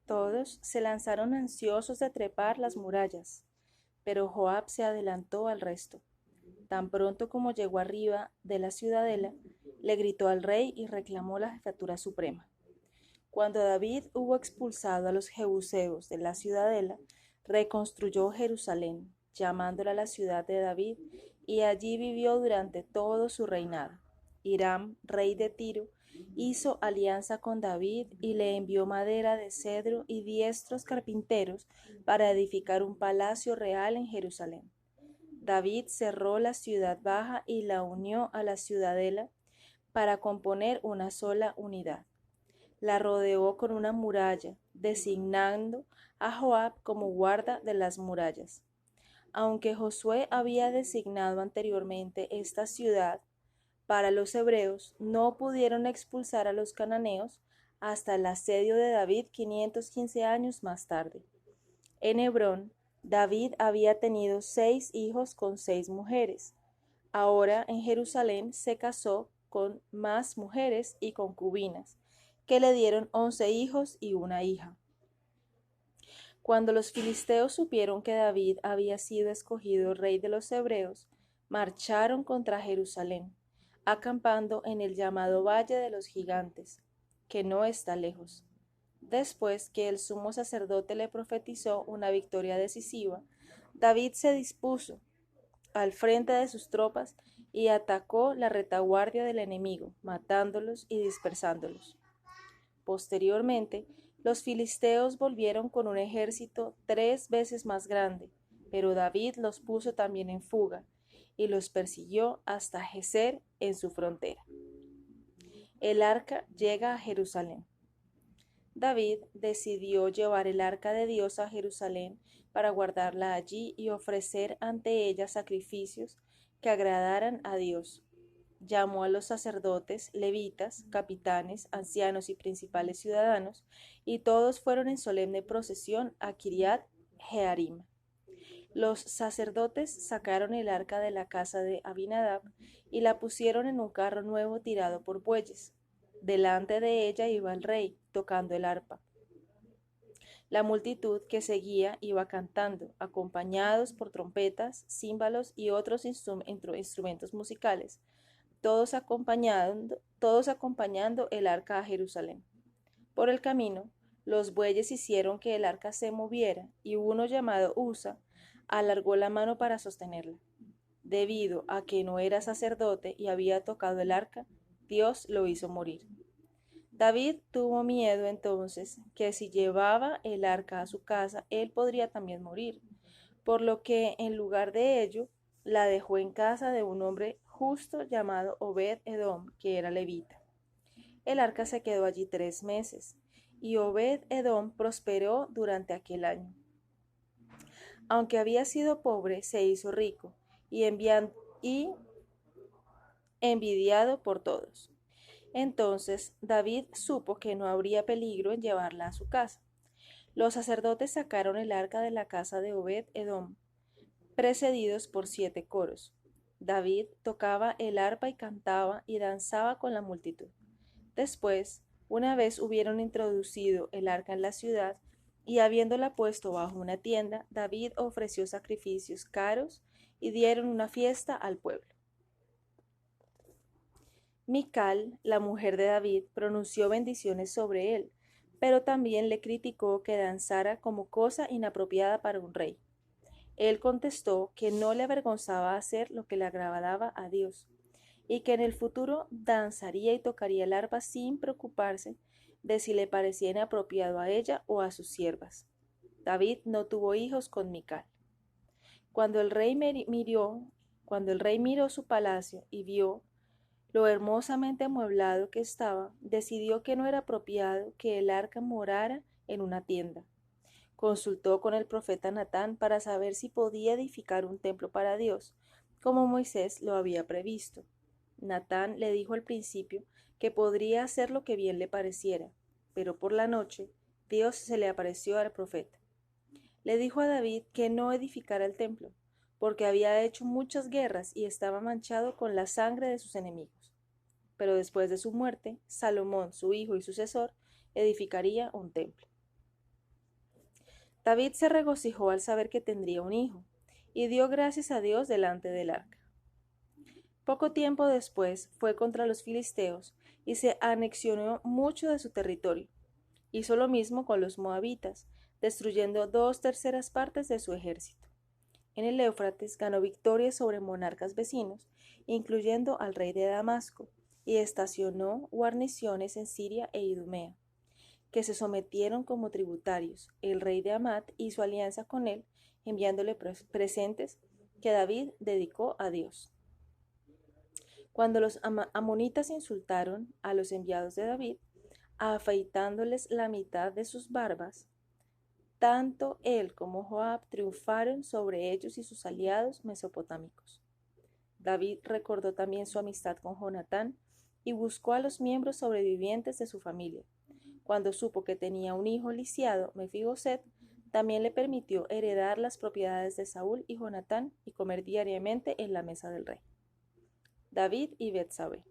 Todos se lanzaron ansiosos de trepar las murallas, pero Joab se adelantó al resto. Tan pronto como llegó arriba de la ciudadela, le gritó al rey y reclamó la jefatura suprema. Cuando David hubo expulsado a los jebuseos de la ciudadela, reconstruyó Jerusalén, llamándola la ciudad de David, y allí vivió durante todo su reinado. Hiram, rey de Tiro, hizo alianza con David y le envió madera de cedro y diestros carpinteros para edificar un palacio real en Jerusalén. David cerró la ciudad baja y la unió a la ciudadela para componer una sola unidad. La rodeó con una muralla, designando a Joab como guarda de las murallas. Aunque Josué había designado anteriormente esta ciudad para los hebreos, no pudieron expulsar a los cananeos hasta el asedio de David 515 años más tarde. En Hebrón, David había tenido 6 hijos con 6 mujeres. Ahora en Jerusalén se casó con más mujeres y concubinas, que le dieron 11 hijos y una hija. Cuando los filisteos supieron que David había sido escogido rey de los hebreos, marcharon contra Jerusalén, acampando en el llamado Valle de los Gigantes, que no está lejos. Después que el sumo sacerdote le profetizó una victoria decisiva, David se dispuso al frente de sus tropas y atacó la retaguardia del enemigo, matándolos y dispersándolos. Posteriormente, los filisteos volvieron con un ejército 3 veces más grande, pero David los puso también en fuga y los persiguió hasta Geser en su frontera. El arca llega a Jerusalén. David decidió llevar el arca de Dios a Jerusalén para guardarla allí y ofrecer ante ella sacrificios que agradaran a Dios. Llamó a los sacerdotes, levitas, capitanes, ancianos y principales ciudadanos, y todos fueron en solemne procesión a Kiriat Jearim. Los sacerdotes sacaron el arca de la casa de Abinadab y la pusieron en un carro nuevo tirado por bueyes. Delante de ella iba el rey, tocando el arpa. La multitud que seguía iba cantando, acompañados por trompetas, címbalos y otros instrumentos musicales, todos acompañando el arca a Jerusalén. Por el camino, los bueyes hicieron que el arca se moviera, y uno llamado Usa alargó la mano para sostenerla. Debido a que no era sacerdote y había tocado el arca, Dios lo hizo morir. David tuvo miedo entonces que si llevaba el arca a su casa, él podría también morir, por lo que en lugar de ello, la dejó en casa de un hombre justo llamado Obed-Edom, que era levita. El arca se quedó allí 3 meses, y Obed-Edom prosperó durante aquel año. Aunque había sido pobre, se hizo rico y envidiado por todos. Entonces David supo que no habría peligro en llevarla a su casa. Los sacerdotes sacaron el arca de la casa de Obed-Edom, precedidos por 7 coros. David tocaba el arpa y cantaba y danzaba con la multitud. Después, una vez hubieron introducido el arca en la ciudad y habiéndola puesto bajo una tienda, David ofreció sacrificios caros y dieron una fiesta al pueblo. Mical, la mujer de David, pronunció bendiciones sobre él, pero también le criticó que danzara como cosa inapropiada para un rey. Él contestó que no le avergonzaba hacer lo que le agradaba a Dios, y que en el futuro danzaría y tocaría el arpa sin preocuparse de si le parecía inapropiado a ella o a sus siervas. David no tuvo hijos con Mical. Cuando el rey miró su palacio y vio lo hermosamente amueblado que estaba, decidió que no era apropiado que el arca morara en una tienda. Consultó con el profeta Natán para saber si podía edificar un templo para Dios, como Moisés lo había previsto. Natán le dijo al principio que podría hacer lo que bien le pareciera, pero por la noche Dios se le apareció al profeta. Le dijo a David que no edificara el templo, porque había hecho muchas guerras y estaba manchado con la sangre de sus enemigos. Pero después de su muerte, Salomón, su hijo y sucesor, edificaría un templo. David se regocijó al saber que tendría un hijo, y dio gracias a Dios delante del arca. Poco tiempo después fue contra los filisteos y se anexionó mucho de su territorio. Hizo lo mismo con los moabitas, destruyendo 2/3 de su ejército. En el Éufrates ganó victorias sobre monarcas vecinos, incluyendo al rey de Damasco, y estacionó guarniciones en Siria e Idumea, que se sometieron como tributarios. El rey de Amat hizo alianza con él, enviándole presentes que David dedicó a Dios. Cuando los amonitas insultaron a los enviados de David, afeitándoles la mitad de sus barbas, tanto él como Joab triunfaron sobre ellos y sus aliados mesopotámicos. David recordó también su amistad con Jonatán y buscó a los miembros sobrevivientes de su familia. Cuando supo que tenía un hijo lisiado, Mefiboset, también le permitió heredar las propiedades de Saúl y Jonatán y comer diariamente en la mesa del rey. David y Betsabé.